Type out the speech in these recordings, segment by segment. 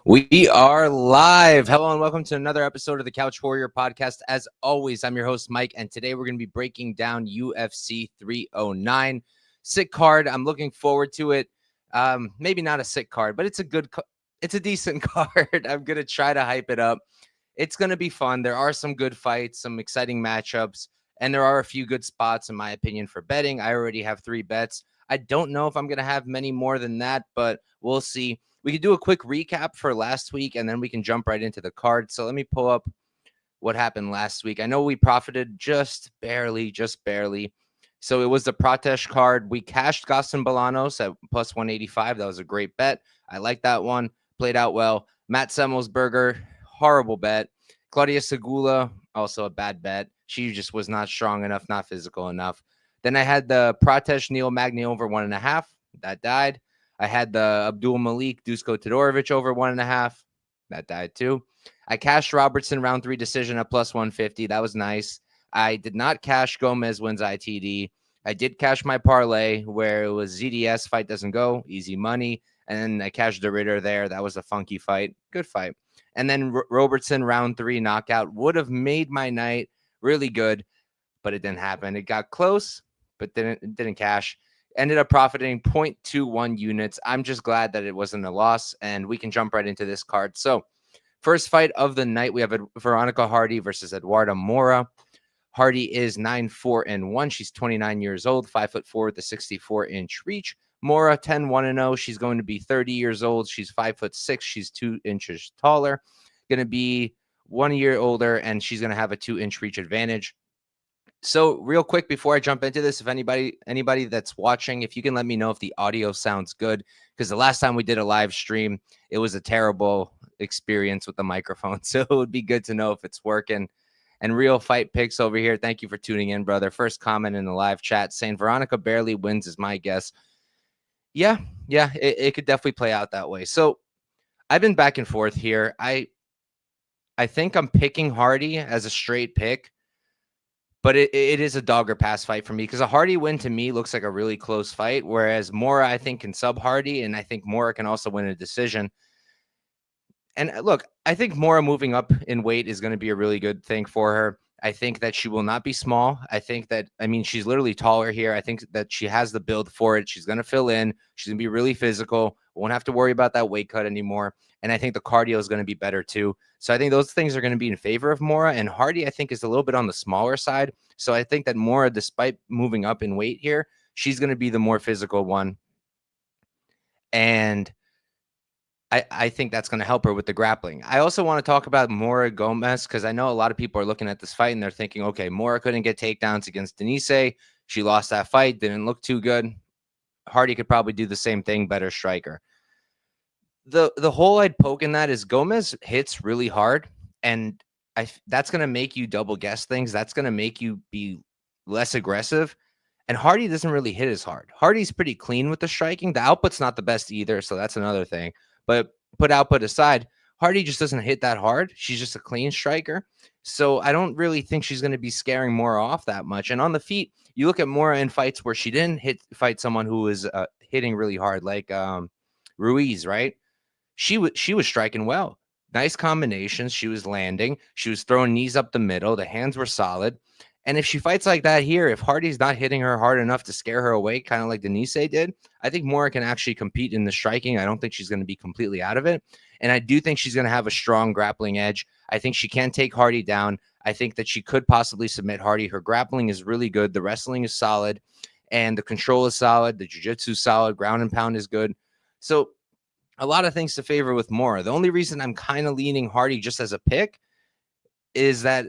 We are live. Hello and welcome to another episode of the Couch Warrior podcast. As always, I'm your host, Mike, and today we're going to be breaking down UFC 309. Sick card. I'm looking forward to it. Maybe not a sick card, but it's a decent card. I'm going to try to hype it up. It's going to be fun. There are some good fights, some exciting matchups, and there are a few good spots, in my opinion, for betting. I already have 3 bets. I don't know if I'm going to have many more than that, but we'll see. We could do a quick recap for last week, and then we can jump right into the card. So let me pull up what happened last week. I know we profited just barely. So it was the Pratesh card. We cashed Gaston Bolanos at plus 185. That was a great bet. I like that one. Played out well. Matt Semmelsberger, horrible bet. Claudia Segula, also a bad bet. She just was not strong enough, not physical enough. Then I had the Pratesh Neil Magny over 1.5. That died. I had the Abdul Malik Dusko Todorovic over 1.5. That died too. I cashed Robertson round 3 decision at plus 150. That was nice. I did not cash Gomez wins ITD. I did cash my parlay where it was ZDS fight doesn't go, easy money. And then I cashed the Ritter there. That was a funky fight. Good fight. And then Robertson round 3 knockout would have made my night really good, but it didn't happen. It got close, but didn't cash. Ended up profiting 0.21 units. I'm just glad that it wasn't a loss, and we can jump right into this card. So first fight of the night, we have Veronica Hardy versus Eduarda Moura. Hardy is 9-4-1. She's 29 years old, 5'4" with a 64-inch reach. Moura 10-1-0. She's going to be 30 years old. She's 5'6". She's 2 inches taller. Going to be 1 year older, and she's going to have a 2-inch reach advantage. So real quick before I jump into this, if anybody that's watching, if you can let me know if the audio sounds good, because the last time we did a live stream, it was a terrible experience with the microphone. So it would be good to know if it's working. And Real Fight Picks over here, thank you for tuning in, brother. First comment in the live chat saying Veronica barely wins is my guess. Yeah, it could definitely play out that way. So I've been back and forth here. I think I'm picking Hardy as a straight pick. But it is a dog or pass fight for me because a Hardy win to me looks like a really close fight, whereas Moura, I think, can sub Hardy, and I think Moura can also win a decision. And look, I think Moura moving up in weight is going to be a really good thing for her. I think that she will not be small. She's literally taller here. I think that she has the build for it. She's going to fill in. She's going to be really physical. Won't have to worry about that weight cut anymore. And I think the cardio is going to be better too. So I think those things are going to be in favor of Moura. And Hardy, I think, is a little bit on the smaller side. So I think that Moura, despite moving up in weight here, she's going to be the more physical one. And I think that's going to help her with the grappling. I also want to talk about Moura Gomez because I know a lot of people are looking at this fight and they're thinking, okay, Moura couldn't get takedowns against Diniz. She lost that fight, didn't look too good. Hardy could probably do the same thing, better striker. The hole I'd poke in that is Gomez hits really hard, and that's going to make you double guess things. That's going to make you be less aggressive. And Hardy doesn't really hit as hard. Hardy's pretty clean with the striking. The output's not the best either, so that's another thing. But put output aside, Hardy just doesn't hit that hard. She's just a clean striker. So I don't really think she's going to be scaring Moura off that much. And on the feet, you look at Moura in fights where she didn't fight someone who was hitting really hard, like Ruiz, right? She was striking well. Nice combinations. She was landing. She was throwing knees up the middle. The hands were solid. And if she fights like that here, if Hardy's not hitting her hard enough to scare her away, kind of like Diniz did, I think Moura can actually compete in the striking. I don't think she's going to be completely out of it. And I do think she's going to have a strong grappling edge. I think she can take Hardy down. I think that she could possibly submit Hardy. Her grappling is really good. The wrestling is solid. And the control is solid. The jiu-jitsu is solid. Ground and pound is good. So a lot of things to favor with Moura. The only reason I'm kind of leaning Hardy just as a pick is that,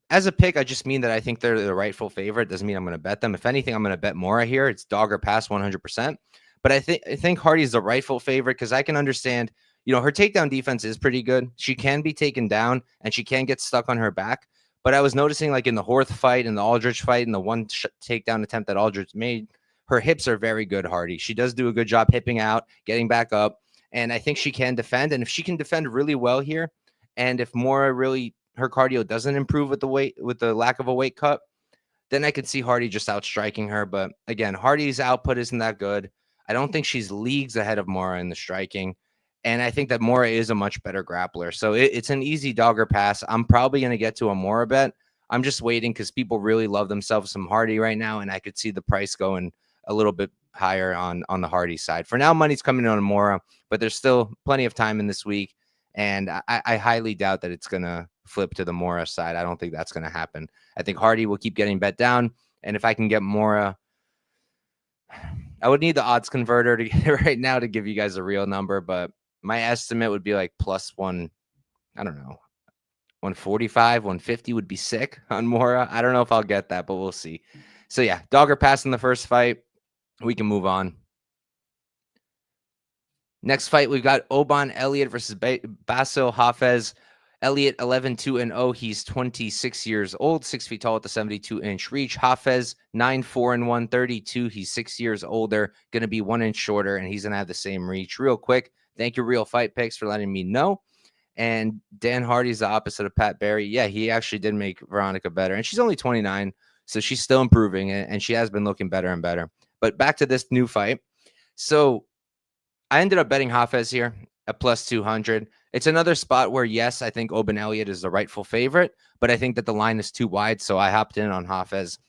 as a pick, I just mean that I think they're the rightful favorite. Doesn't mean I'm going to bet them. If anything, I'm going to bet Moura here. It's dog or pass 100%. But I think Hardy is the rightful favorite because I can understand, her takedown defense is pretty good. She can be taken down and she can get stuck on her back. But I was noticing like in the Horth fight and the Aldrich fight and the one takedown attempt that Aldrich made, her hips are very good, Hardy. She does do a good job hipping out, getting back up. And I think she can defend. And if she can defend really well here, and if Moura really her cardio doesn't improve with the lack of a weight cut, then I could see Hardy just outstriking her. But again, Hardy's output isn't that good. I don't think she's leagues ahead of Moura in the striking. And I think that Moura is a much better grappler. So it's an easy dogger pass. I'm probably going to get to a Moura bet. I'm just waiting because people really love themselves some Hardy right now, and I could see the price going a little bit higher on the Hardy side. For now, money's coming in on Moura, but there's still plenty of time in this week, and I highly doubt that it's going to flip to the Moura side. I don't think that's going to happen. I think Hardy will keep getting bet down, and if I can get Moura, I would need the odds converter to right now to give you guys a real number, but my estimate would be like plus one, I don't know, 145, 150 would be sick on Moura. I don't know if I'll get that, but we'll see. So yeah, dogger pass in the first fight. We can move on. Next fight, we've got Oban Elliot versus Bassil Hafez. Elliot 11-2-0. He's 26 years old, 6 feet tall with the 72-inch reach. Hafez 9-4-1, 32. He's 6 years older, going to be 1 inch shorter, and he's going to have the same reach. Real quick, thank you, Real Fight Picks, for letting me know. And Dan Hardy's the opposite of Pat Barry. Yeah, he actually did make Veronica better, and she's only 29, so she's still improving, and she has been looking better and better. But back to this new fight. So I ended up betting Hafez here at plus 200. It's another spot where, yes, I think Oban Elliot is the rightful favorite, but I think that the line is too wide, so I hopped in on Hafez.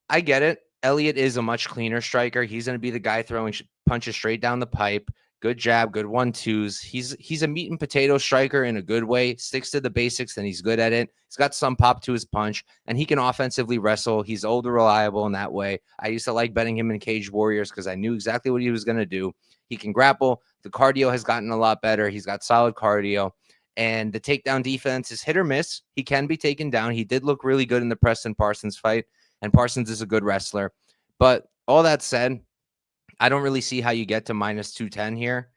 I get it. Elliot is a much cleaner striker. He's going to be the guy throwing punches straight down the pipe. Good jab, good 1-2s. He's a meat and potato striker in a good way. Sticks to the basics, and he's good at it. He's got some pop to his punch, and he can offensively wrestle. He's old and reliable in that way. I used to like betting him in Cage Warriors because I knew exactly what he was going to do. He can grapple. The cardio has gotten a lot better. He's got solid cardio. And the takedown defense is hit or miss. He can be taken down. He did look really good in the Preston Parsons fight, and Parsons is a good wrestler. But all that said, I don't really see how you get to minus 210 here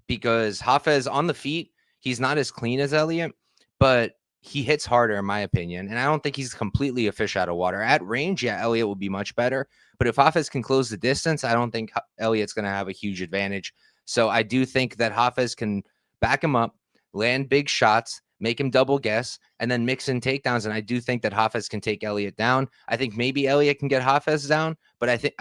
because Hafez on the feet, he's not as clean as Elliot, but he hits harder, in my opinion. And I don't think he's completely a fish out of water. At range, yeah, Elliot will be much better. But if Hafez can close the distance, I don't think Elliot's going to have a huge advantage. So I do think that Hafez can back him up, land big shots, make him double guess, and then mix in takedowns. And I do think that Hafez can take Elliot down. I think maybe Elliot can get Hafez down, but I think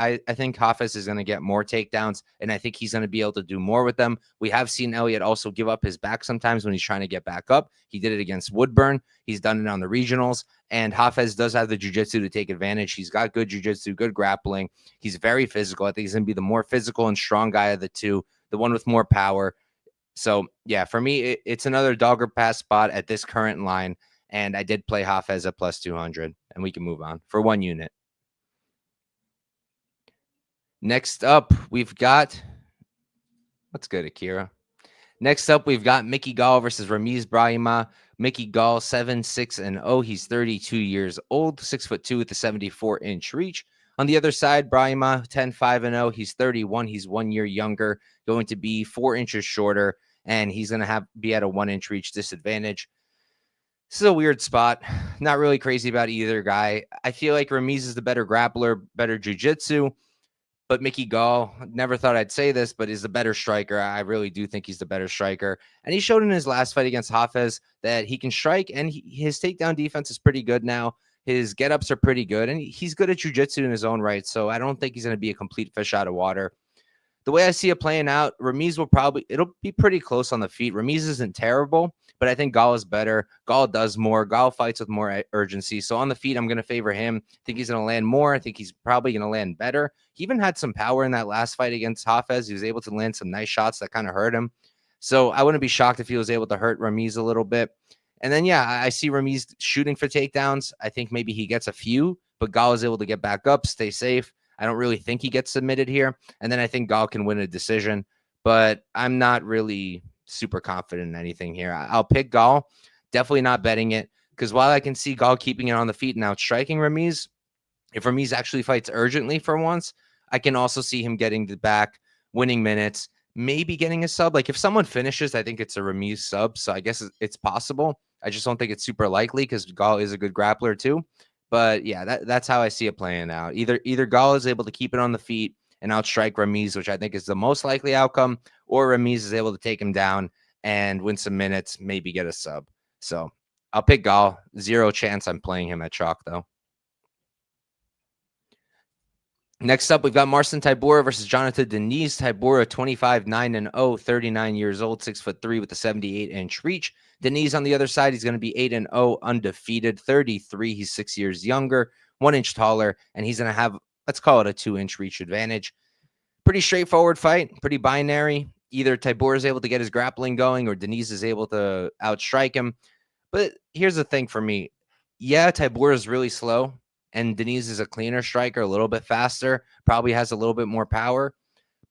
Hafez is going to get more takedowns, and I think he's going to be able to do more with them. We have seen Elliot also give up his back sometimes when he's trying to get back up. He did it against Woodburn. He's done it on the regionals, and Hafez does have the jiu-jitsu to take advantage. He's got good jiu-jitsu, good grappling. He's very physical. I think he's going to be the more physical and strong guy of the two, the one with more power. So, yeah, for me, it's another dogger pass spot at this current line, and I did play Hafez at plus 200, and we can move on for one unit. Next up, we've got – what's good, Akira? Next up, we've got Mickey Gall versus Ramiz Brahimaj. Mickey Gall, 7-6-0. He's 32 years old, 6'2" with a 74-inch reach. On the other side, Brahimaj, 10-5-0. He's 31. He's 1 year younger, going to be 4 inches shorter, and he's going to be at a 1 inch reach disadvantage. This is a weird spot. Not really crazy about either guy. I feel like Ramiz is the better grappler, better jiu-jitsu, but Mickey Gall, never thought I'd say this, but is the better striker. I really do think he's the better striker. And he showed in his last fight against Hafez that he can strike, and his takedown defense is pretty good now. His get-ups are pretty good, and he's good at jiu-jitsu in his own right, so I don't think he's going to be a complete fish out of water. The way I see it playing out, Ramiz it'll be pretty close on the feet. Ramiz isn't terrible, but I think Gall is better. Gall does more. Gall fights with more urgency. So on the feet, I'm going to favor him. I think he's going to land more. I think he's probably going to land better. He even had some power in that last fight against Hafez. He was able to land some nice shots that kind of hurt him. So I wouldn't be shocked if he was able to hurt Ramiz a little bit. And then, yeah, I see Ramiz shooting for takedowns. I think maybe he gets a few, but Gall is able to get back up, stay safe. I don't really think he gets submitted here. And then I think Gall can win a decision, but I'm not really super confident in anything here. I'll pick Gall. Definitely not betting it, because while I can see Gall keeping it on the feet and outstriking Ramiz, if Ramiz actually fights urgently for once, I can also see him getting the back, winning minutes, maybe getting a sub. Like if someone finishes, I think it's a Ramiz sub. So I guess it's possible. I just don't think it's super likely because Gall is a good grappler too. But yeah, that's how I see it playing out. Either Gall is able to keep it on the feet and outstrike Ramiz, which I think is the most likely outcome, or Ramiz is able to take him down and win some minutes, maybe get a sub. So I'll pick Gall. 0 chance I'm playing him at chalk, though. Next up, we've got Marcin Tybura versus Jhonata Diniz. Tybura, 25-9-0, 39 years old, 6'3" with a 78-inch reach. Diniz on the other side, he's going to be 8-0, undefeated, 33. He's 6 years younger, 1 inch taller, and he's going to have, let's call it a 2-inch reach advantage. Pretty straightforward fight, pretty binary. Either Tybura is able to get his grappling going or Diniz is able to outstrike him. But here's the thing for me. Yeah, Tybura is really slow, and Diniz is a cleaner striker, a little bit faster, probably has a little bit more power.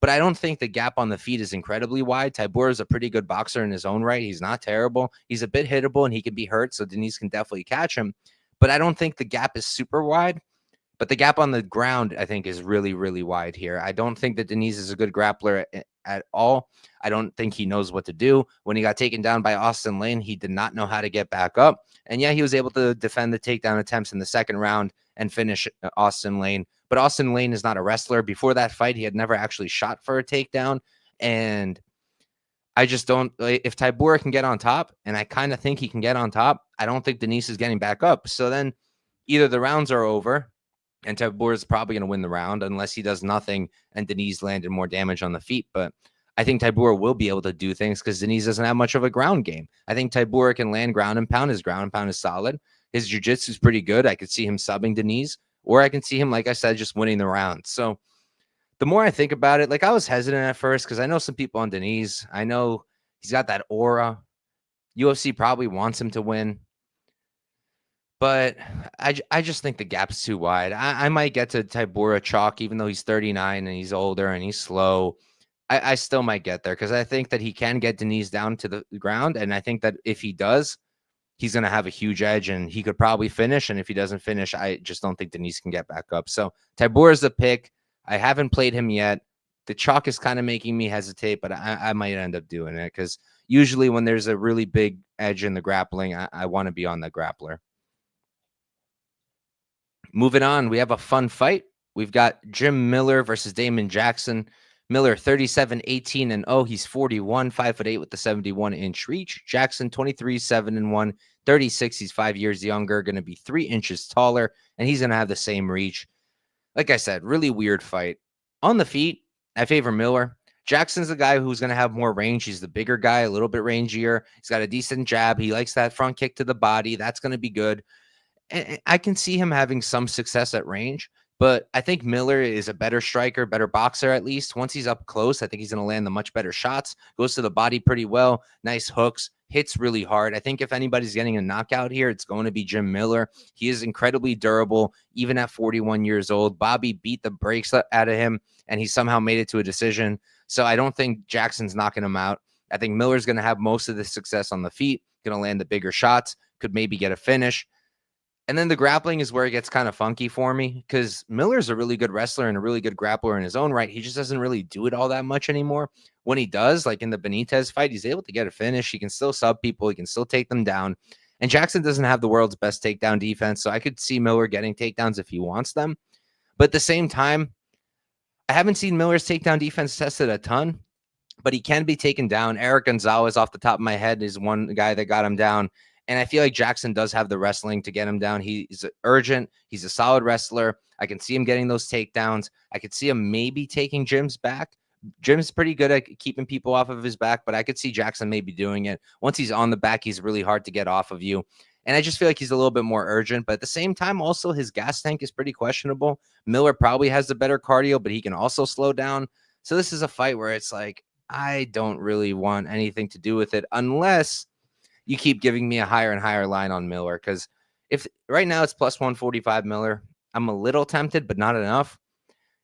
But I don't think the gap on the feet is incredibly wide. Tybura is a pretty good boxer in his own right. He's not terrible. He's a bit hittable, and he can be hurt, so Diniz can definitely catch him. But I don't think the gap is super wide. But the gap on the ground, I think, is really, really wide here. I don't think that Diniz is a good grappler at all. I don't think he knows what to do. When he got taken down by Austin Lane, he did not know how to get back up. And yeah, he was able to defend the takedown attempts in the second round and finish Austin Lane. But Austin Lane is not a wrestler. Before that fight, he had never actually shot for a takedown. And I just don't, if Tybura can get on top, and I kind of think he can get on top, I don't think Diniz is getting back up. So then either the rounds are over, and Tybura is probably going to win the round unless he does nothing and Diniz landed more damage on the feet. But I think Tybura will be able to do things because Diniz doesn't have much of a ground game. I think Tybura can land ground and pound. His ground and pound is solid. His jiu-jitsu is pretty good. I could see him subbing Diniz, or I can see him, like I said, just winning the round. So the more I think about it, like I was hesitant at first because I know some people on Diniz. I know he's got that aura. UFC probably wants him to win. But I just think the gap's too wide. I might get to Tybura chalk, even though he's 39 and he's older and he's slow. I still might get there because I think that he can get Diniz down to the ground. And I think that if he does, he's going to have a huge edge and he could probably finish. And if he doesn't finish, I just don't think Diniz can get back up. So Tybura's the pick. I haven't played him yet. The chalk is kind of making me hesitate, but I might end up doing it because usually when there's a really big edge in the grappling, I want to be on the grappler. Moving on, we have a fun fight. We've got Jim Miller versus Damon Jackson. Miller, 37-18-0. He's 41, 5'8" with the 71-inch reach. Jackson, 23-7-1, 36. He's 5 years younger, going to be 3 inches taller, and he's going to have the same reach. Like I said, really weird fight. On the feet, I favor Miller. Jackson's the guy who's going to have more range. He's the bigger guy, a little bit rangier. He's got a decent jab. He likes that front kick to the body. That's going to be good. And I can see him having some success at range, but I think Miller is a better striker, better boxer at least. Once he's up close, I think he's going to land the much better shots, goes to the body pretty well, nice hooks, hits really hard. I think if anybody's getting a knockout here, it's going to be Jim Miller. He is incredibly durable, even at 41 years old. Bobby beat the brakes out of him, and he somehow made it to a decision. So I don't think Jackson's knocking him out. I think Miller's going to have most of the success on the feet, going to land the bigger shots, could maybe get a finish. And then the grappling is where it gets kind of funky for me because Miller's a really good wrestler and a really good grappler in his own right. He just doesn't really do it all that much anymore. When he does, like in the Benitez fight, he's able to get a finish. He can still sub people. He can still take them down. And Jackson doesn't have the world's best takedown defense, so I could see Miller getting takedowns if he wants them. But at the same time, I haven't seen Miller's takedown defense tested a ton, but he can be taken down. Eryk Gonzalez, off the top of my head, is one guy that got him down. And I feel like Jackson does have the wrestling to get him down. He's urgent. He's a solid wrestler. I can see him getting those takedowns. I could see him maybe taking Jim's back. Jim's pretty good at keeping people off of his back, but I could see Jackson maybe doing it. Once he's on the back, he's really hard to get off of you. And I just feel like he's a little bit more urgent. But at the same time, also, his gas tank is pretty questionable. Miller probably has the better cardio, but he can also slow down. So this is a fight where it's like, I don't really want anything to do with it unless you keep giving me a higher and higher line on Miller. Because if right now it's plus 145 Miller, I'm a little tempted, but not enough.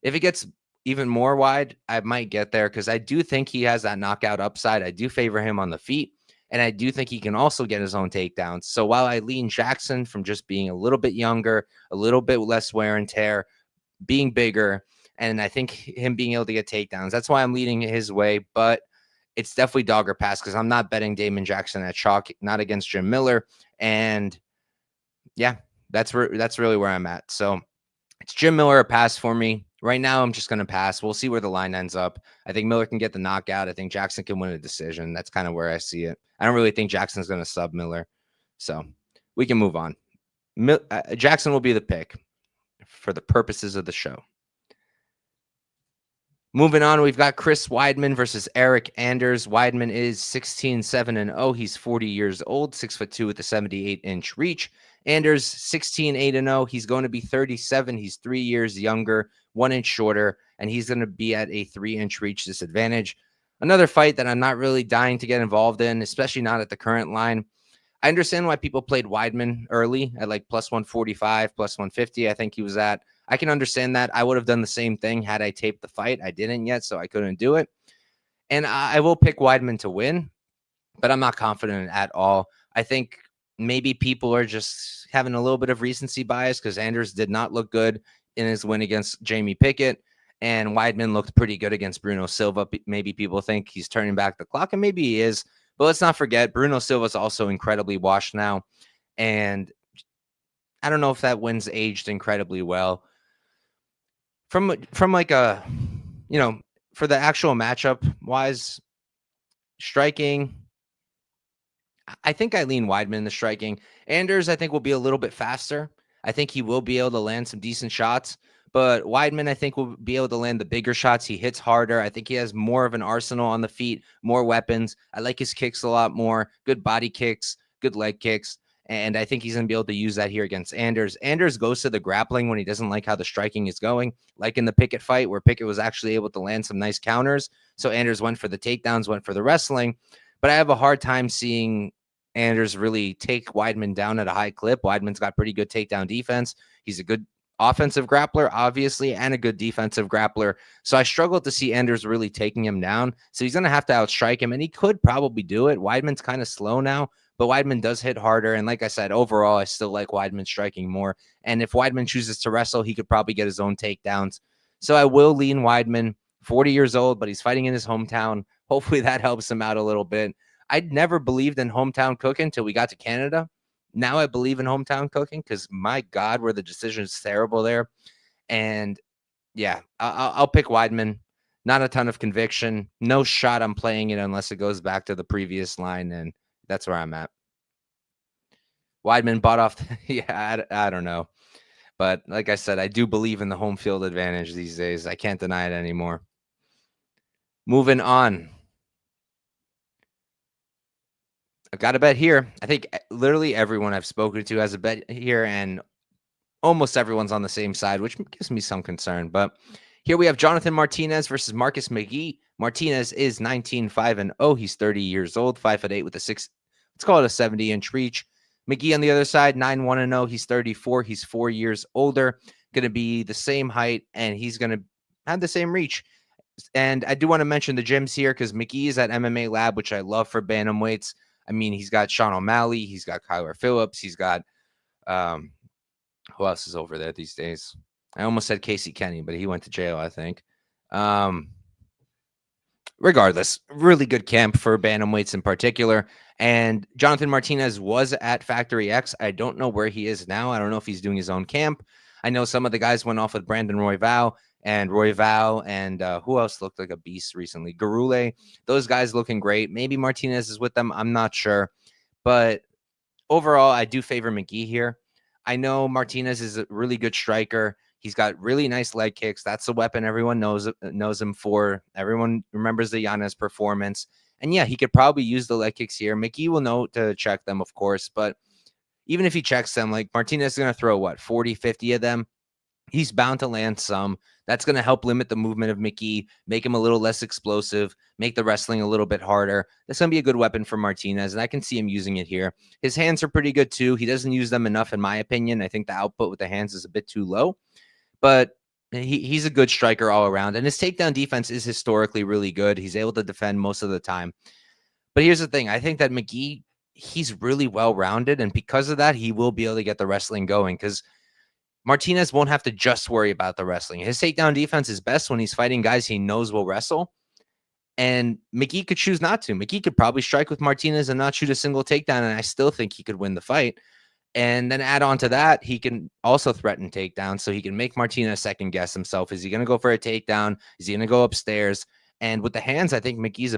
If it gets even more wide, I might get there because I do think he has that knockout upside. I do favor him on the feet, and I do think he can also get his own takedowns. So while I lean Jackson from just being a little bit younger, a little bit less wear and tear, being bigger, and I think him being able to get takedowns, that's why I'm leaning his way. But it's definitely dog or pass because I'm not betting Damon Jackson at chalk, not against Jim Miller. And yeah, that's really where I'm at. So it's Jim Miller a pass for me. Right now, I'm just going to pass. We'll see where the line ends up. I think Miller can get the knockout. I think Jackson can win a decision. That's kind of where I see it. I don't really think Jackson's going to sub Miller. So we can move on. Jackson will be the pick for the purposes of the show. Moving on, we've got Chris Weidman versus Eryk Anders. Weidman is 16-7-0. He's 40 years old, 6'2" with a 78-inch reach. Anders 16-8-0. He's going to be 37. He's 3 years younger, 1 inch shorter, and he's going to be at a 3-inch reach disadvantage. Another fight that I'm not really dying to get involved in, especially not at the current line. I understand why people played Weidman early at like plus 145, plus 150. I think he was at. I can understand that. I would have done the same thing had I taped the fight. I didn't yet, so I couldn't do it. And I will pick Weidman to win, but I'm not confident at all. I think maybe people are just having a little bit of recency bias because Anders did not look good in his win against Jamie Pickett, and Weidman looked pretty good against Bruno Silva. Maybe people think he's turning back the clock, and maybe he is. But let's not forget, Bruno Silva is also incredibly washed now, and I don't know if that win's aged incredibly well. From like a, for the actual matchup wise, striking, I think I lean Weidman in the striking. Anders, I think, will be a little bit faster. I think he will be able to land some decent shots, but Weidman, I think, will be able to land the bigger shots. He hits harder. I think he has more of an arsenal on the feet, more weapons. I like his kicks a lot more. Good body kicks, good leg kicks. And I think he's going to be able to use that here against Anders. Anders goes to the grappling when he doesn't like how the striking is going, like in the Pickett fight where Pickett was actually able to land some nice counters. So Anders went for the takedowns, went for the wrestling. But I have a hard time seeing Anders really take Weidman down at a high clip. Weidman's got pretty good takedown defense. He's a good offensive grappler, obviously, and a good defensive grappler. So I struggle to see Anders really taking him down. So he's going to have to outstrike him, and he could probably do it. Weidman's kind of slow now, but Weidman does hit harder. And like I said, overall, I still like Weidman striking more. And if Weidman chooses to wrestle, he could probably get his own takedowns. So I will lean Weidman, 40 years old, but he's fighting in his hometown. Hopefully that helps him out a little bit. I'd never believed in hometown cooking until we got to Canada. Now I believe in hometown cooking because, my God, were the decisions terrible there. And, yeah, I'll pick Weidman. Not a ton of conviction. No shot I'm playing it unless it goes back to the previous line, and that's where I'm at. Weidman bought off. Yeah, I don't know. But like I said, I do believe in the home field advantage these days. I can't deny it anymore. Moving on. I've got a bet here. I think literally everyone I've spoken to has a bet here, and almost everyone's on the same side, which gives me some concern. But here we have Jonathan Martinez versus Marcus McGhee. Martinez is 19-5-0. He's 30 years old, 5'8" with a let's call it a 70-inch reach. McGhee on the other side, 9-1-0. He's 34. He's 4 years older. Going to be the same height, and he's going to have the same reach. And I do want to mention the gyms here because McGhee is at MMA Lab, which I love for bantamweights. I mean, he's got Sean O'Malley. He's got Kyler Phillips. He's got who else is over there these days? I almost said Casey Kenny, but he went to jail, I think. Regardless, really good camp for bantamweights in particular. And Jonathan Martinez was at Factory X. I don't know where he is now. I don't know if he's doing his own camp. I know some of the guys went off with Brandon Royval and who else looked like a beast recently? Garule. Those guys looking great. Maybe Martinez is with them. I'm not sure. But overall, I do favor McGhee here. I know Martinez is a really good striker. He's got really nice leg kicks. That's the weapon everyone knows him for. Everyone remembers the Yanez performance. And yeah, he could probably use the leg kicks here. McGhee will know to check them, of course. But even if he checks them, like Martinez is going to throw, 40, 50 of them? He's bound to land some. That's going to help limit the movement of McGhee, make him a little less explosive, make the wrestling a little bit harder. That's going to be a good weapon for Martinez, and I can see him using it here. His hands are pretty good, too. He doesn't use them enough, in my opinion. I think the output with the hands is a bit too low. But he's a good striker all around, and his takedown defense is historically really good. He's able to defend most of the time. But here's the thing. I think that McGhee, he's really well-rounded, and because of that, he will be able to get the wrestling going because Martinez won't have to just worry about the wrestling. His takedown defense is best when he's fighting guys he knows will wrestle, and McGhee could choose not to. McGhee could probably strike with Martinez and not shoot a single takedown, and I still think he could win the fight. And then add on to that, he can also threaten takedowns, so he can make Martinez second guess himself. Is he going to go for a takedown? Is he going to go upstairs? And with the hands, I think he's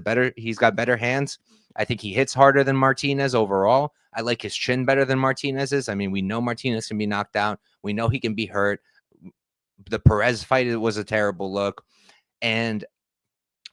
got better hands. I think he hits harder than Martinez overall. I like his chin better than Martinez's. I mean, we know Martinez can be knocked out. We know he can be hurt. The Perez fight was a terrible look. And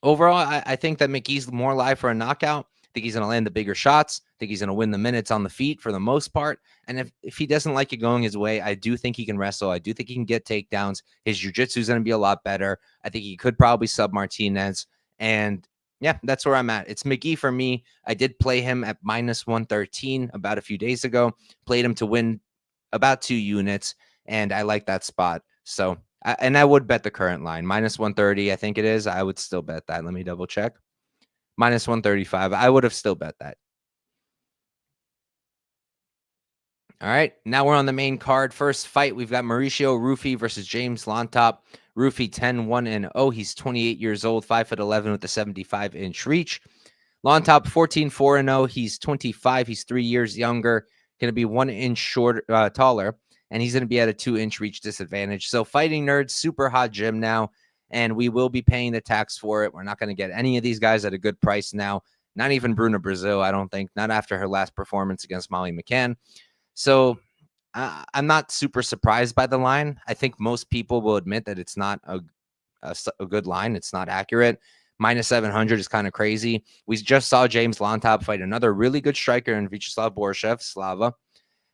Overall, I think that McGhee's more live for a knockout. I think he's going to land the bigger shots. I think he's going to win the minutes on the feet for the most part. And if he doesn't like it going his way, I do think he can wrestle. I do think he can get takedowns. His jiu-jitsu is going to be a lot better. I think he could probably sub Martinez. And yeah, that's where I'm at. It's McGhee for me. I did play him at -113 about a few days ago. Played him to win about 2 units, and I like that spot. So, and I would bet the current line, -130, I think it is. I would still bet that. Let me double check. -135. I would have still bet that. All right, now we're on the main card. First fight, we've got Mauricio Ruffy versus James Llontop. Ruffy 10-1-0. He's 28 years old, 5'11" with a 75-inch reach. Llontop 14-4-0. He's 25. He's 3 years younger. Going to be 1 inch shorter, taller, and he's going to be at a 2-inch reach disadvantage. So Fighting Nerds, super hot gym now, and we will be paying the tax for it. We're not going to get any of these guys at a good price now. Not even Bruna Brazil, I don't think. Not after her last performance against Molly McCann. So I'm not super surprised by the line. I think most people will admit that it's not a good line. It's not accurate. -700 is kind of crazy. We just saw James Llontop fight another really good striker in Vyacheslav Borshev, Slava,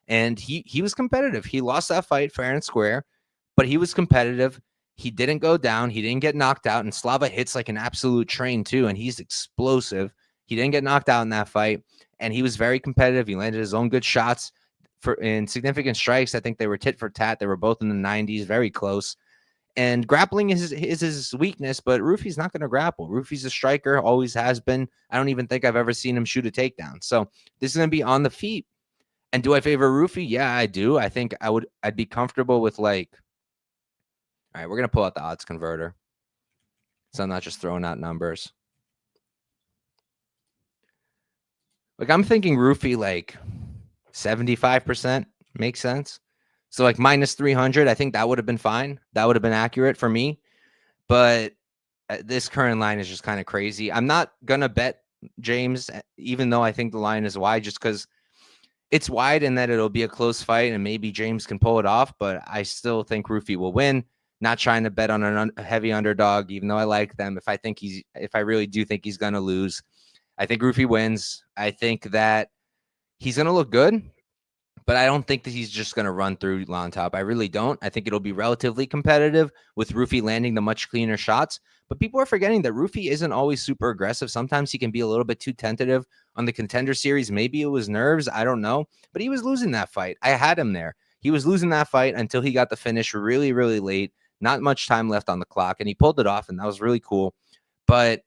and he was competitive. He lost that fight fair and square, but he was competitive. He didn't go down. He didn't get knocked out, and Slava hits like an absolute train too, and he's explosive. He didn't get knocked out in that fight, and he was very competitive. He landed his own good shots in significant strikes. I think they were tit for tat. They were both in the 90s, very close. And grappling is his weakness, but Ruffy's not going to grapple. Ruffy's a striker, always has been. I don't even think I've ever seen him shoot a takedown. So this is going to be on the feet. And do I favor Ruffy? Yeah, I do. I think I'd be comfortable with like, all right, we're going to pull out the odds converter. So I'm not just throwing out numbers. Like I'm thinking Ruffy like 75% makes sense. So like -300, I think that would have been fine. That would have been accurate for me. But this current line is just kind of crazy. I'm not going to bet James, even though I think the line is wide, just because it's wide and that it'll be a close fight and maybe James can pull it off. But I still think Ruffy will win. Not trying to bet on a heavy underdog, even though I like them. If I really do think he's going to lose, I think Ruffy wins. I think that he's going to look good, but I don't think that he's just going to run through Llontop. I really don't. I think it'll be relatively competitive with Ruffy landing the much cleaner shots. But people are forgetting that Ruffy isn't always super aggressive. Sometimes he can be a little bit too tentative on the Contender Series. Maybe it was nerves. I don't know. But he was losing that fight. I had him there. He was losing that fight until he got the finish really, really late. Not much time left on the clock. And he pulled it off, and that was really cool. But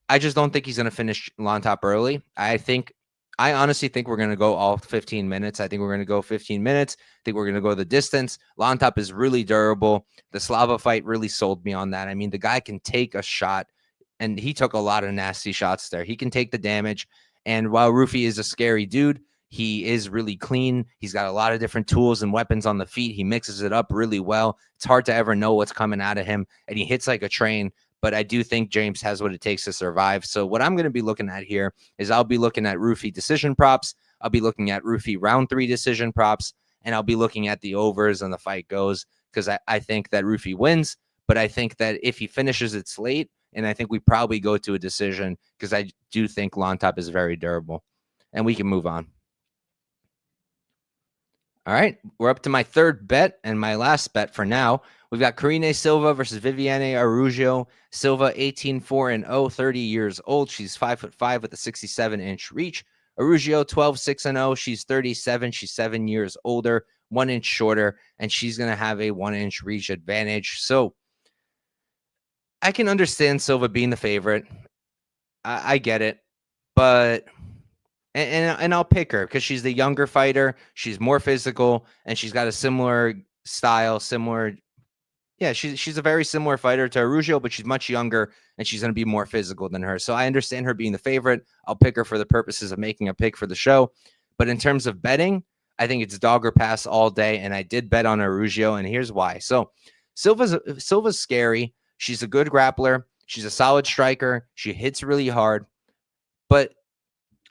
I just don't think he's going to finish Llontop early. I honestly think we're going to go all 15 minutes. I think we're going to go 15 minutes. I think we're going to go the distance. Llontop is really durable. The Slava fight really sold me on that. I mean, the guy can take a shot, and he took a lot of nasty shots there. He can take the damage. And while Ruffy is a scary dude, he is really clean. He's got a lot of different tools and weapons on the feet. He mixes it up really well. It's hard to ever know what's coming out of him, and he hits like a train. But I do think James has what it takes to survive. So what I'm going to be looking at here is I'll be looking at Ruffy decision props. I'll be looking at Ruffy round 3 decision props. And I'll be looking at the overs and the fight goes, because I think that Ruffy wins. But I think that if he finishes, it's late. And I think we probably go to a decision, because I do think Llontop is very durable. And we can move on. All right, we're up to my third bet and my last bet for now. We've got Karine Silva versus Viviane Araujo. Silva, 18-4-0, 30 years old. She's 5'5" with a 67-inch reach. Araujo, 12-6-0. She's 37. She's 7 years older, 1 inch shorter, and she's going to have a 1 inch reach advantage. So I can understand Silva being the favorite. I get it, but and I'll pick her because she's the younger fighter. She's more physical, and she's got a similar style, Yeah, she's a very similar fighter to Araujo, but she's much younger, and she's going to be more physical than her. So I understand her being the favorite. I'll pick her for the purposes of making a pick for the show. But in terms of betting, I think it's dog or pass all day, and I did bet on Araujo, and here's why. So Silva's scary. She's a good grappler. She's a solid striker. She hits really hard. But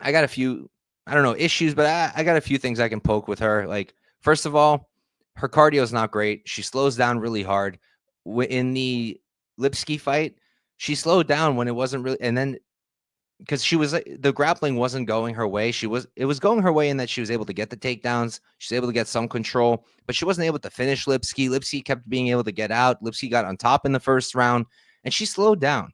I got a few, I don't know, issues, but I got a few things I can poke with her. Like, first of all, her cardio is not great. She slows down really hard. In the Lipski fight, she slowed down when it wasn't really, and then because she was the grappling wasn't going her way. It was going her way in that she was able to get the takedowns. She was able to get some control, but she wasn't able to finish Lipski. Lipski kept being able to get out. Lipski got on top in the first round, and she slowed down.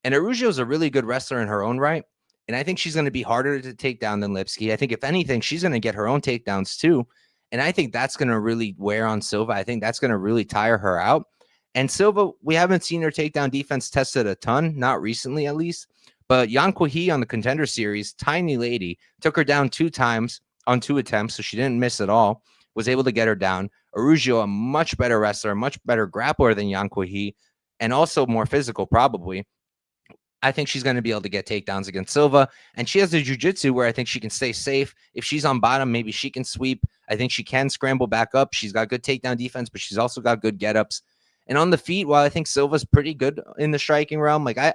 And Araujo is a really good wrestler in her own right. And I think she's going to be harder to take down than Lipski. I think if anything, she's going to get her own takedowns too. And I think that's going to really wear on Silva. I think that's going to really tire her out. And Silva, we haven't seen her takedown defense tested a ton, not recently at least. But Yanquahi on the Contender Series, tiny lady, took her down 2 times on 2 attempts, so she didn't miss at all, was able to get her down. Araujo, a much better wrestler, much better grappler than Yanquahi, and also more physical probably. I think she's going to be able to get takedowns against Silva. And she has the jiu-jitsu where I think she can stay safe. If she's on bottom, maybe she can sweep. I think she can scramble back up. She's got good takedown defense, but she's also got good get-ups. And on the feet, while I think Silva's pretty good in the striking realm, like I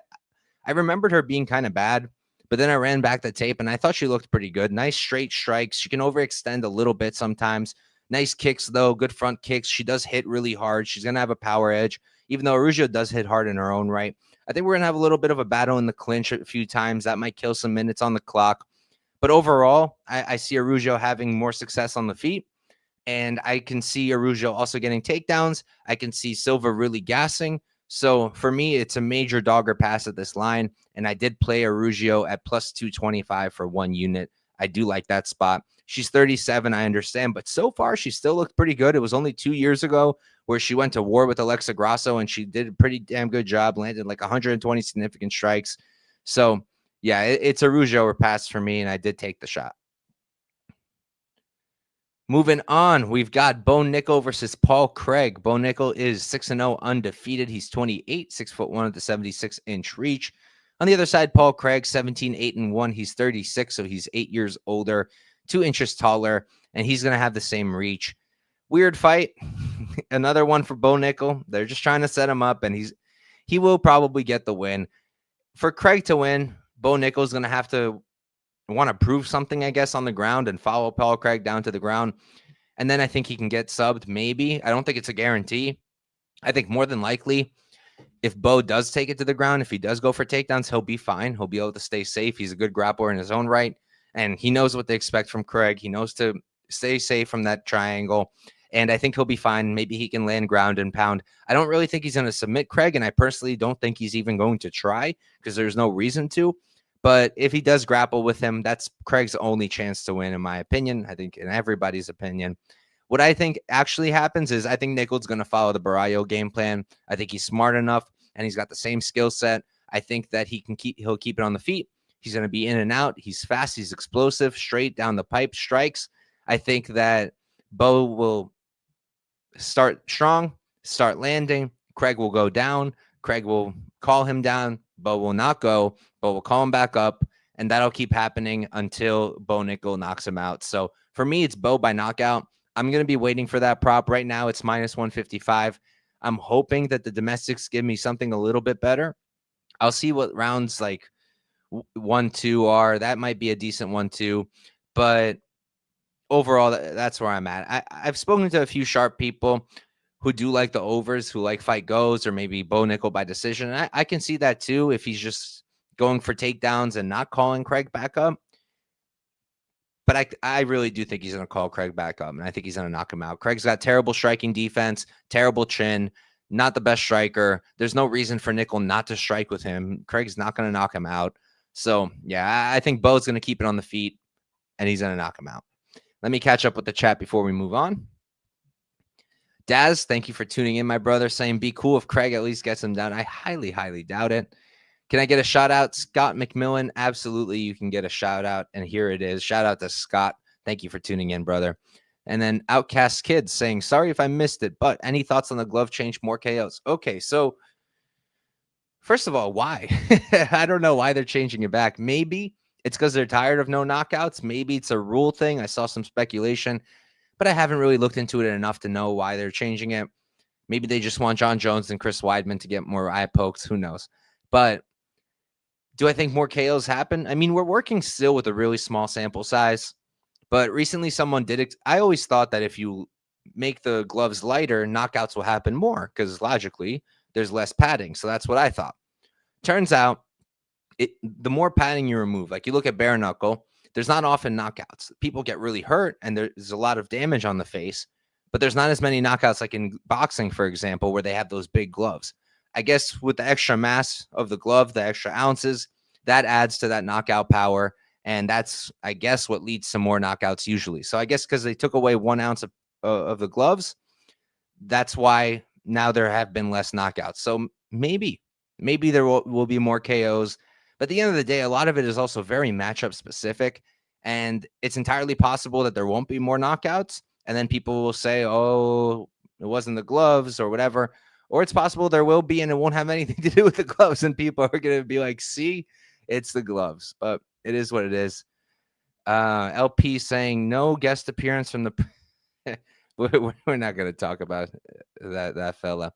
remembered her being kind of bad, but then I ran back the tape and I thought she looked pretty good. Nice straight strikes. She can overextend a little bit sometimes. Nice kicks, though. Good front kicks. She does hit really hard. She's going to have a power edge, even though Araujo does hit hard in her own right. I think we're going to have a little bit of a battle in the clinch a few times. That might kill some minutes on the clock. But overall, I see Araujo having more success on the feet. And I can see Araujo also getting takedowns. I can see Silva really gassing. So for me, it's a major dogger pass at this line. And I did play Araujo at plus 225 for 1 unit. I do like that spot. She's 37, I understand. But so far, she still looked pretty good. It was only 2 years ago where she went to war with Alexa Grasso, and she did a pretty damn good job, landed like 120 significant strikes. So, yeah, it's Araujo or pass for me, and I did take the shot. Moving on, we've got Bo Nickal versus Paul Craig. Bo Nickal is 6-0 undefeated. He's 28, 6'1" at the 76-inch reach. On the other side, Paul Craig, 17, 8-1. He's 36, so he's 8 years older, 2 inches taller, and he's going to have the same reach. Weird fight. Another one for Bo Nickal. They're just trying to set him up, and he will probably get the win. For Craig to win, Bo Nickal is going to have to want to prove something, I guess, on the ground and follow Paul Craig down to the ground. And then I think he can get subbed, maybe. I don't think it's a guarantee. I think more than likely, if Bo does take it to the ground, if he does go for takedowns, he'll be fine. He'll be able to stay safe. He's a good grappler in his own right. And he knows what they expect from Craig. He knows to stay safe from that triangle. And I think he'll be fine. Maybe he can land ground and pound. I don't really think he's going to submit Craig. And I personally don't think he's even going to try because there's no reason to. But if he does grapple with him, that's Craig's only chance to win, in my opinion. I think in everybody's opinion. What I think actually happens is I think Nickal's going to follow the Barrio game plan. I think he's smart enough and he's got the same skill set. I think that he'll keep it on the feet. He's going to be in and out. He's fast. He's explosive, straight down the pipe strikes. I think that Bo will start strong, start landing. Craig will go down. Craig will call him down. Bo will not go. Bo will call him back up. And that'll keep happening until Bo Nickal knocks him out. So for me, it's Bo by knockout. I'm going to be waiting for that prop. Right now, it's minus 155. I'm hoping that the domestics give me something a little bit better. I'll see what rounds like 1-2 are. That might be a decent 1-2. But overall, that's where I'm at. I've spoken to a few sharp people who do like the overs, who like fight goes, or maybe Bo Nickal by decision. And I can see that too if he's just going for takedowns and not calling Craig back up. But I really do think he's going to call Craig back up, and I think he's going to knock him out. Craig's got terrible striking defense, terrible chin, not the best striker. There's no reason for Nickal not to strike with him. Craig's not going to knock him out. So, yeah, I think Bo's going to keep it on the feet, and he's going to knock him out. Let me catch up with the chat before we move on. Daz, thank you for tuning in, my brother, saying be cool if Craig at least gets him down. I highly, highly doubt it. Can I get a shout out? Scott McMillan. Absolutely. You can get a shout out. And here it is. Shout out to Scott. Thank you for tuning in, brother. And then Outcast Kids saying, sorry if I missed it, but any thoughts on the glove change? More KOs. Okay. So first of all, why? I don't know why they're changing it back. Maybe it's because they're tired of no knockouts. Maybe it's a rule thing. I saw some speculation, but I haven't really looked into it enough to know why they're changing it. Maybe they just want John Jones and Chris Weidman to get more eye pokes. Who knows? But do I think more KOs happen? I mean, we're working still with a really small sample size, but recently someone did. I always thought that if you make the gloves lighter, knockouts will happen more because logically there's less padding. So that's what I thought. Turns out, the more padding you remove, like you look at bare knuckle, there's not often knockouts. People get really hurt, and there's a lot of damage on the face, but there's not as many knockouts like in boxing, for example, where they have those big gloves. I guess with the extra mass of the glove, the extra ounces, that adds to that knockout power. And that's, I guess, what leads to more knockouts usually. So I guess because they took away 1 ounce of the gloves, that's why now there have been less knockouts. So maybe there will be more KOs. But at the end of the day, a lot of it is also very matchup specific. And it's entirely possible that there won't be more knockouts. And then people will say, oh, it wasn't the gloves or whatever. Or it's possible there will be, and it won't have anything to do with the gloves. And people are going to be like, see, it's the gloves. But it is what it is. LP saying no guest appearance from the... we're not going to talk about that fella.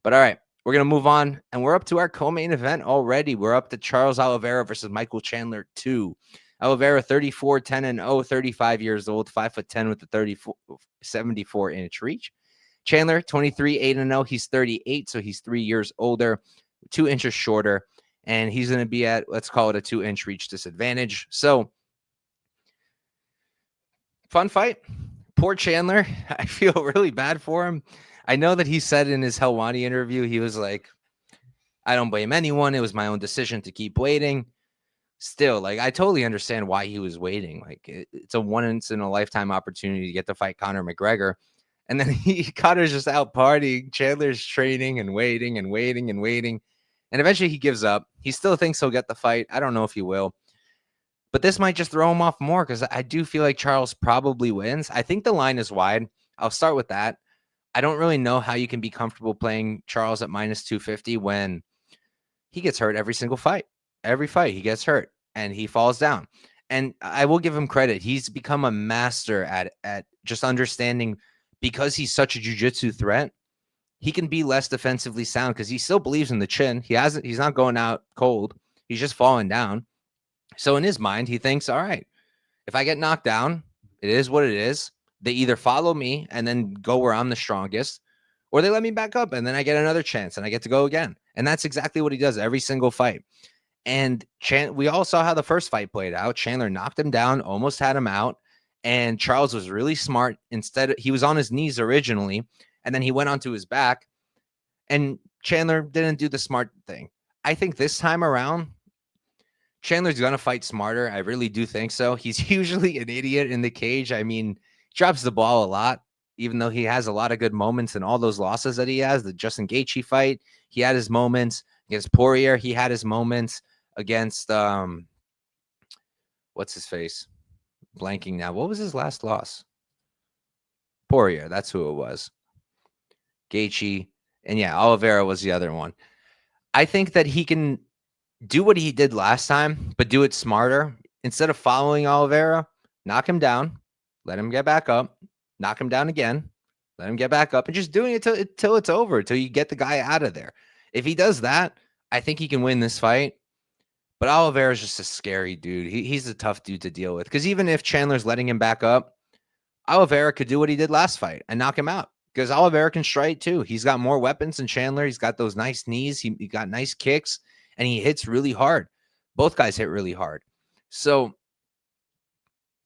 But all right, we're going to move on. And we're up to our co-main event already. We're up to Charles Oliveira versus Michael Chandler 2. Oliveira, 34, 10-0, 35 years old, 5'10" with the 74-inch reach. Chandler, 23, 8-0. He's 38, so he's 3 years older, 2 inches shorter, and he's going to be at, let's call it a 2-inch reach disadvantage. So, fun fight. Poor Chandler. I feel really bad for him. I know that he said in his Helwani interview, he was like, I don't blame anyone. It was my own decision to keep waiting. Still, like, I totally understand why he was waiting. Like, it's a once-in-a-lifetime opportunity to get to fight Conor McGregor. And then Conor's just out partying. Chandler's training and waiting and waiting and waiting. And eventually he gives up. He still thinks he'll get the fight. I don't know if he will. But this might just throw him off more because I do feel like Charles probably wins. I think the line is wide. I'll start with that. I don't really know how you can be comfortable playing Charles at minus 250 when he gets hurt every single fight. Every fight he gets hurt and he falls down. And I will give him credit. He's become a master at just understanding, because he's such a jiu-jitsu threat, he can be less defensively sound because he still believes in the chin. He's not going out cold. He's just falling down. So in his mind, he thinks, all right, if I get knocked down, it is what it is. They either follow me and then go where I'm the strongest, or they let me back up and then I get another chance and I get to go again. And that's exactly what he does every single fight. And we all saw how the first fight played out. Chandler knocked him down, almost had him out. And Charles was really smart. Instead, he was on his knees originally, and then he went onto his back. And Chandler didn't do the smart thing. I think this time around, Chandler's going to fight smarter. I really do think so. He's usually an idiot in the cage. I mean, drops the ball a lot, even though he has a lot of good moments in all those losses that he has. The Justin Gaethje fight, he had his moments. Against Poirier, he had his moments. Against, what's his face? Blanking now. What was his last loss? Poirier. That's who it was. Gaethje. And yeah, Oliveira was the other one. I think that he can do what he did last time, but do it smarter. Instead of following Oliveira, knock him down, let him get back up, knock him down again, let him get back up, and just doing it till it's over, till you get the guy out of there. If he does that, I think he can win this fight. But Oliveira is just a scary dude. He's a tough dude to deal with. Because even if Chandler's letting him back up, Oliveira could do what he did last fight and knock him out. Because Oliveira can strike too. He's got more weapons than Chandler. He's got those nice knees. He got nice kicks. And he hits really hard. Both guys hit really hard. So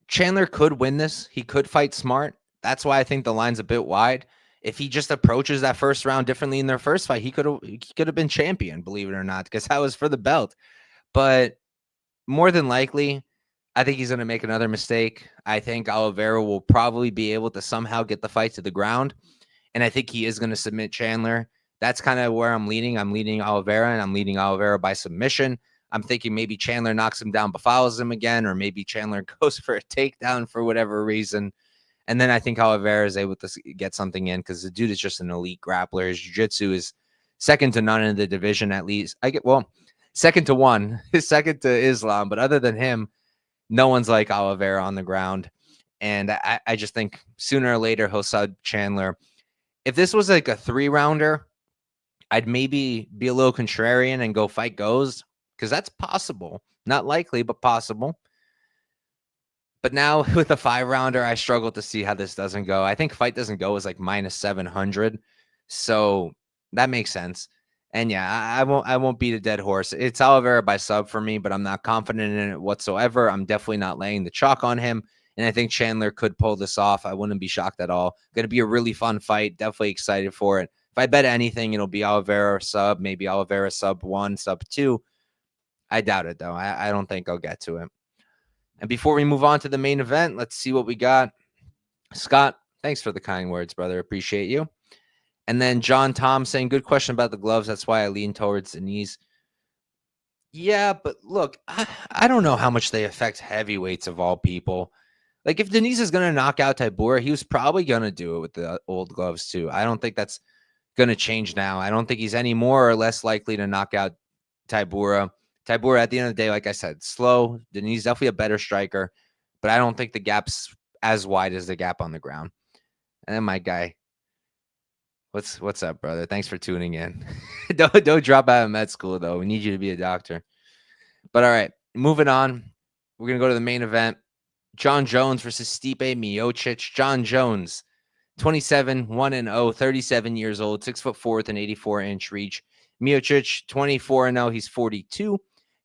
Chandler could win this. He could fight smart. That's why I think the line's a bit wide. If he just approaches that first round differently in their first fight, he could have been champion, believe it or not, because that was for the belt. But more than likely, I think he's going to make another mistake. I think Oliveira will probably be able to somehow get the fight to the ground. And I think he is going to submit Chandler. That's kind of where I'm leaning. I'm leaning Oliveira, and I'm leaning Oliveira by submission. I'm thinking maybe Chandler knocks him down but fouls him again, or maybe Chandler goes for a takedown for whatever reason. And then I think Oliveira is able to get something in because the dude is just an elite grappler. His jiu-jitsu is second to none in the division, at least. Second to one, second to Islam. But other than him, no one's like Oliveira on the ground. And I just think sooner or later he'll sub Chandler. If this was like a 3-rounder, I'd maybe be a little contrarian and go fight goes, because that's possible. Not likely, but possible. But now with a 5-rounder, I struggle to see how this doesn't go. I think fight doesn't go is like minus 700. So that makes sense. And yeah, I won't beat a dead horse. It's Oliveira by sub for me, but I'm not confident in it whatsoever. I'm definitely not laying the chalk on him. And I think Chandler could pull this off. I wouldn't be shocked at all. Going to be a really fun fight. Definitely excited for it. If I bet anything, it'll be Oliveira sub, maybe Oliveira sub 1, sub 2. I doubt it, though. I don't think I'll get to it. And before we move on to the main event, let's see what we got. Scott, thanks for the kind words, brother. Appreciate you. And then John Tom saying, good question about the gloves. That's why I lean towards Diniz. Yeah, but look, I don't know how much they affect heavyweights of all people. Like, if Diniz is going to knock out Tybura, he was probably going to do it with the old gloves, too. I don't think that's going to change now. I don't think he's any more or less likely to knock out Tybura. Tybura, at the end of the day, like I said, slow. Diniz definitely a better striker, but I don't think the gap's as wide as the gap on the ground. And then my guy, what's up, brother? Thanks for tuning in. don't drop out of med school, though. We need you to be a doctor. But all right, moving on. We're going to go to the main event. Jon Jones versus Stipe Miocic. Jon Jones, 27, 1-0, 37 years old, 6'4" with an 84-inch reach. Miocic, 24-0. He's 42.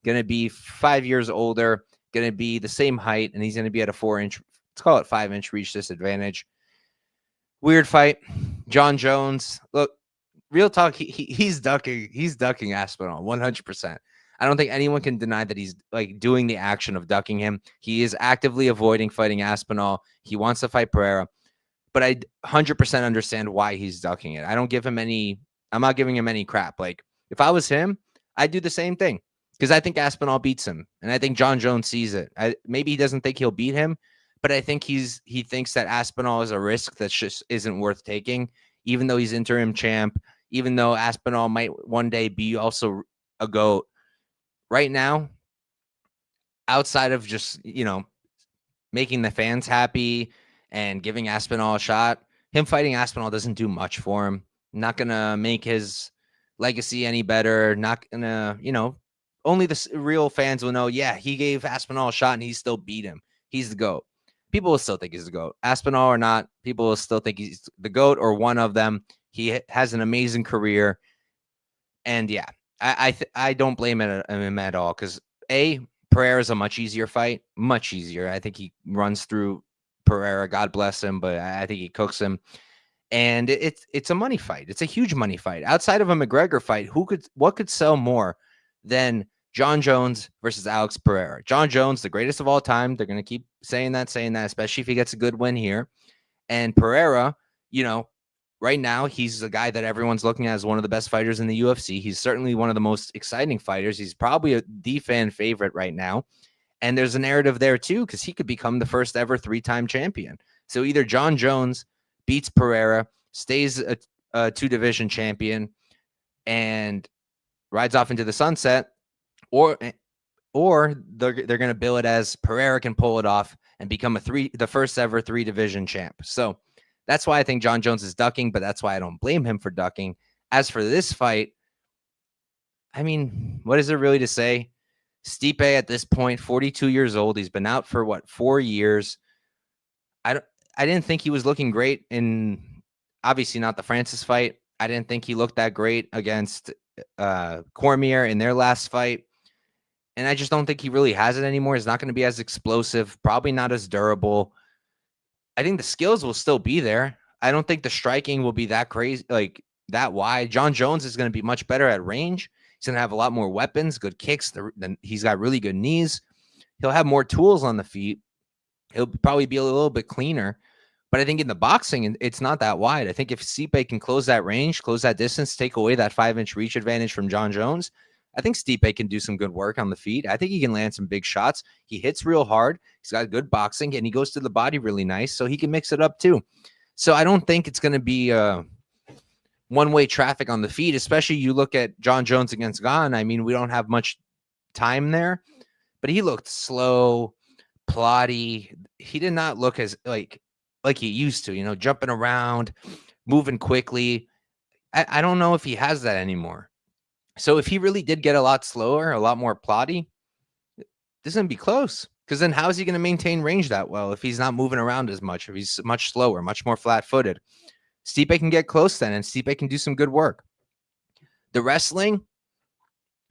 Going to be 5 years older. Going to be the same height, and he's going to be at a 4-inch, let's call it 5-inch reach disadvantage. Weird fight. Jon Jones, look, real talk, he's ducking Aspinall 100%. I don't think anyone can deny that he's like doing the action of ducking him. He is actively avoiding fighting Aspinall. He wants to fight Pereira, but I 100% understand why he's ducking it. I'm not giving him any crap. Like, if I was him, I'd do the same thing because I think Aspinall beats him, and I think Jon Jones sees it. Maybe he doesn't think he'll beat him, but I think he thinks that Aspinall is a risk that just isn't worth taking, even though he's interim champ, even though Aspinall might one day be also a GOAT. Right now, outside of just, making the fans happy and giving Aspinall a shot, him fighting Aspinall doesn't do much for him. Not going to make his legacy any better. Not going to, only the real fans will know, yeah, he gave Aspinall a shot and he still beat him. He's the GOAT. People will still think he's the GOAT. Aspinall or not, people will still think he's the GOAT or one of them. He has an amazing career. And yeah, I don't blame him at all because Pereira is a much easier fight, much easier. I think he runs through Pereira, God bless him, but I think he cooks him. And it's a money fight. It's a huge money fight. Outside of a McGregor fight, what could sell more than Jon Jones versus Alex Pereira? Jon Jones, the greatest of all time. They're going to keep saying that, especially if he gets a good win here. And Pereira, right now, he's a guy that everyone's looking at as one of the best fighters in the UFC. He's certainly one of the most exciting fighters. He's probably the fan favorite right now. And there's a narrative there, too, because he could become the first ever 3-time champion. So either Jon Jones beats Pereira, stays a 2-division champion, and rides off into the sunset, or they're going to bill it as Pereira can pull it off and become the first ever 3-division champ. So that's why I think Jon Jones is ducking, but that's why I don't blame him for ducking. As for this fight, I mean, what is there really to say? Stipe at this point, 42 years old. He's been out for 4 years. I didn't think he was looking great in, obviously not the Francis fight. I didn't think he looked that great against Cormier in their last fight. And I just don't think he really has it anymore. He's not going to be as explosive, probably not as durable. I think the skills will still be there. I don't think the striking will be that crazy, like that wide. Jon Jones is going to be much better at range. He's going to have a lot more weapons, good kicks. He's got really good knees. He'll have more tools on the feet. He'll probably be a little bit cleaner. But I think in the boxing, it's not that wide. I think if Stipe can close that range, close that distance, take away that 5-inch reach advantage from Jon Jones, I think Stipe can do some good work on the feet. I think he can land some big shots. He hits real hard. He's got good boxing, and he goes to the body really nice, so he can mix it up too. So I don't think it's going to be one-way traffic on the feet, especially you look at Jon Jones against Gall. I mean, we don't have much time there, but he looked slow, plotty. He did not look as like he used to, jumping around, moving quickly. I don't know if he has that anymore. So if he really did get a lot slower, a lot more plotty, this is going to be close. Because then how is he going to maintain range that well if he's not moving around as much, if he's much slower, much more flat-footed? Stipe can get close then, and Stipe can do some good work. The wrestling,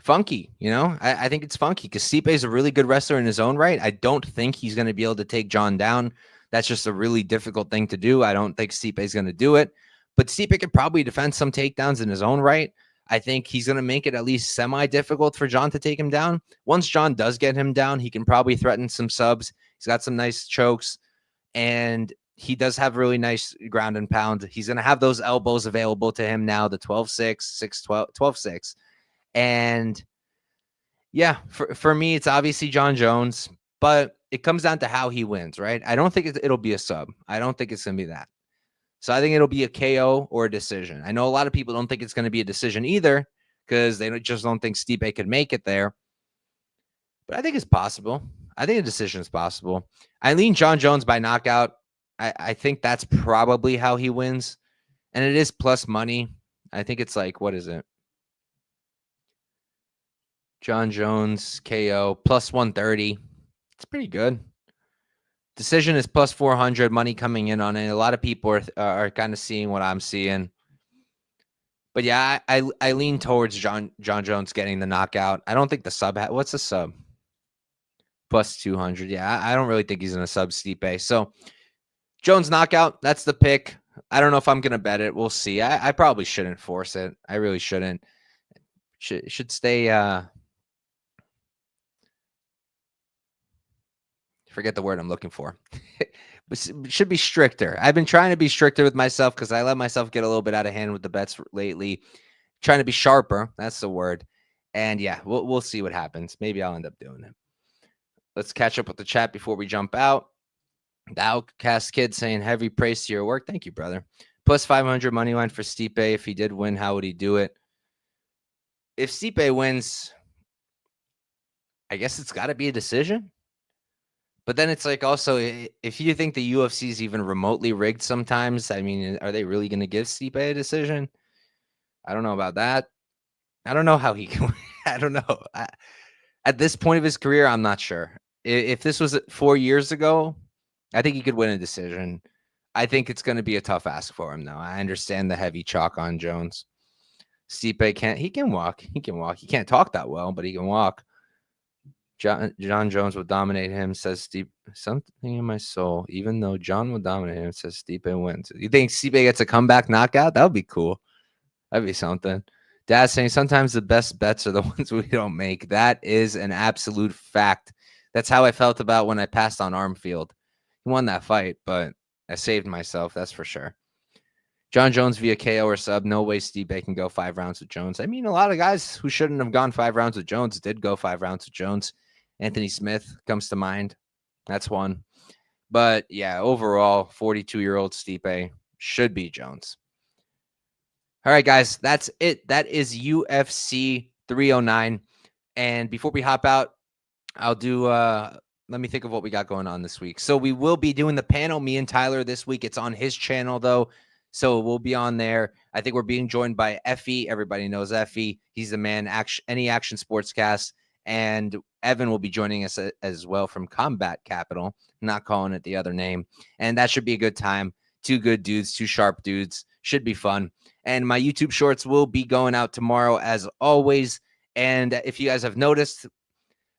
funky, you know? I think it's funky because Stipe is a really good wrestler in his own right. I don't think he's going to be able to take John down. That's just a really difficult thing to do. I don't think Stipe is going to do it. But Stipe could probably defend some takedowns in his own right. I think he's going to make it at least semi-difficult for John to take him down. Once John does get him down, he can probably threaten some subs. He's got some nice chokes, and he does have really nice ground and pound. He's going to have those elbows available to him now, the 12-6, 6-12, 12-6. And yeah, for me, it's obviously Jon Jones, but it comes down to how he wins, right? I don't think it'll be a sub. I don't think it's going to be that. So I think it'll be a KO or a decision. I know a lot of people don't think it's going to be a decision either because they just don't think Stipe could make it there. But I think it's possible. I think a decision is possible. I lean Jon Jones by knockout. I think that's probably how he wins. And it is plus money. I think it's like, what is it? Jon Jones, KO, plus 130. It's pretty good. Decision is plus 400, money coming in on it. A lot of people are kind of seeing what I'm seeing. But yeah, I lean towards Jon Jones getting the knockout. I don't think the sub, what's the sub? Plus 200. Yeah, I don't really think he's going to sub Stipe. So Jones knockout, that's the pick. I don't know if I'm going to bet it. We'll see. I probably shouldn't force it. I really shouldn't. Should stay, forget the word I'm looking for. But should be stricter. I've been trying to be stricter with myself because I let myself get a little bit out of hand with the bets lately. Trying to be sharper. That's the word. And yeah, we'll see what happens. Maybe I'll end up doing it. Let's catch up with the chat before we jump out. The Outcast Kid saying heavy praise to your work. Thank you, brother. Plus 500 money line for Stipe. If he did win, how would he do it? If Stipe wins, I guess it's got to be a decision. But then it's like also, if you think the UFC is even remotely rigged sometimes, I mean, are they really going to give Stipe a decision? I don't know about that. I don't know how he can. I don't know. At this point of his career, I'm not sure. If this was 4 years ago, I think he could win a decision. I think it's going to be a tough ask for him, though. I understand the heavy chalk on Jones. Stipe can walk. He can walk. He can't talk that well, but he can walk. Jon Jones will dominate him, says Stipe. Something in my soul, even though John will dominate him, says Stipe wins. You think Stipe gets a comeback knockout? That would be cool. That'd be something. Dad saying sometimes the best bets are the ones we don't make. That is an absolute fact. That's how I felt about when I passed on Armfield. He won that fight, but I saved myself. That's for sure. Jon Jones via KO or sub. No way Stipe can go 5 rounds with Jones. I mean, a lot of guys who shouldn't have gone 5 rounds with Jones did go 5 rounds with Jones. Anthony Smith comes to mind. That's one. But yeah, overall, 42-year-old Stipe should be Jones. All right, guys, that's it. That is UFC 309. And before we hop out, I'll do, let me think of what we got going on this week. So we will be doing the panel, me and Tyler, this week. It's on his channel, though. So we'll be on there. I think we're being joined by Effie. Everybody knows Effie. He's the man, Any Action Sportscast. And Evan will be joining us as well from Combat Capital. I'm not calling it the other name. And that should be a good time. 2 good dudes, 2 sharp dudes. Should be fun. And my YouTube shorts will be going out tomorrow as always. And if you guys have noticed,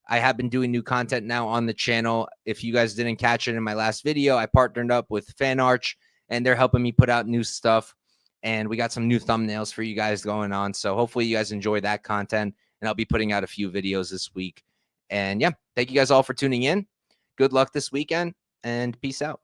I have been doing new content now on the channel. If you guys didn't catch it in my last video, I partnered up with FanArch, and they're helping me put out new stuff. And we got some new thumbnails for you guys going on. So hopefully you guys enjoy that content. And I'll be putting out a few videos this week. And yeah, thank you guys all for tuning in. Good luck this weekend, and peace out.